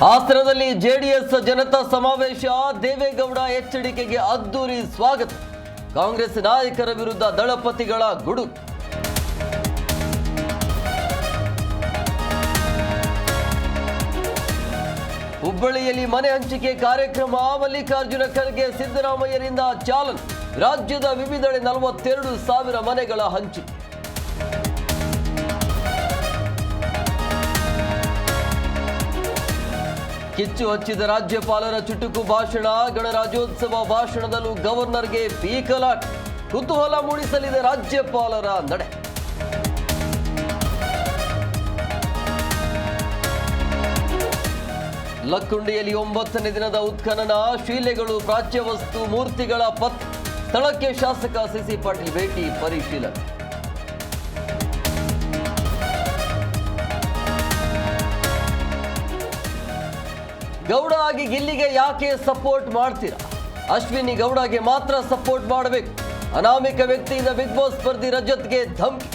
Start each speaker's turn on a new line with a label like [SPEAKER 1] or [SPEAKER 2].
[SPEAKER 1] ಹಾಸನದಲ್ಲಿ ಜೆಡಿಎಸ್ ಜನತಾ ಸಮಾವೇಶ, ದೇವೇಗೌಡ ಎಚ್ಚರಿಕೆಗೆ ಅದ್ದೂರಿ ಸ್ವಾಗತ. ಕಾಂಗ್ರೆಸ್ ನಾಯಕರ ವಿರುದ್ಧ ದಳಪತಿಗಳ ಗುಡುಗು. ಹುಬ್ಬಳ್ಳಿಯಲ್ಲಿ ಮನೆ ಹಂಚಿಕೆ ಕಾರ್ಯಕ್ರಮ, ಮಲ್ಲಿಕಾರ್ಜುನ ಖರ್ಗೆ ಸಿದ್ದರಾಮಯ್ಯರಿಂದ ಚಾಲನೆ. ರಾಜ್ಯದ ವಿವಿಧೆಡೆ 42,000 ಮನೆಗಳ ಹಂಚಿಕೆ. ಕಿಚ್ಚು ಹಚ್ಚಿದ ರಾಜ್ಯಪಾಲರ ಚುಟುಕು ಭಾಷಣ, ಗಣರಾಜ್ಯೋತ್ಸವ ಭಾಷಣದಲ್ಲೂ ಗವರ್ನರ್ಗೆ ಪೀಕಲಾಟ. ಕುತೂಹಲ ಮೂಡಿಸಲಿದೆ ರಾಜ್ಯಪಾಲರ ನಡೆ. ಲಕ್ಕುಂಡಿಯಲ್ಲಿ 9ನೇ ದಿನದ ಉತ್ಖನನ, ಶಿಲೆಗಳು, ಪ್ರಾಚ್ಯವಸ್ತು, ಮೂರ್ತಿಗಳ ಪತ್ತೆ. ಸ್ಥಳಕ್ಕೆ ಶಾಸಕ ಸಿಸಿ ಪಾಟೀಲ್ ಭೇಟಿ, ಪರಿಶೀಲನೆ. ಗೌಡ ಆಗಿ ಗಿಲ್ಲಿಗೆ ಯಾಕೆ ಸಪೋರ್ಟ್ ಮಾಡ್ತೀರಾ? ಅಶ್ವಿನಿ ಗೌಡಗೆ ಮಾತ್ರ ಸಪೋರ್ಟ್ ಮಾಡಬೇಕು. ಅನಾಮಿಕ ವ್ಯಕ್ತಿಯಿಂದ ಬಿಗ್ ಬಾಸ್ ಸ್ಪರ್ಧಿ ರಜತ್ಗೆ ಧಮಕಿ.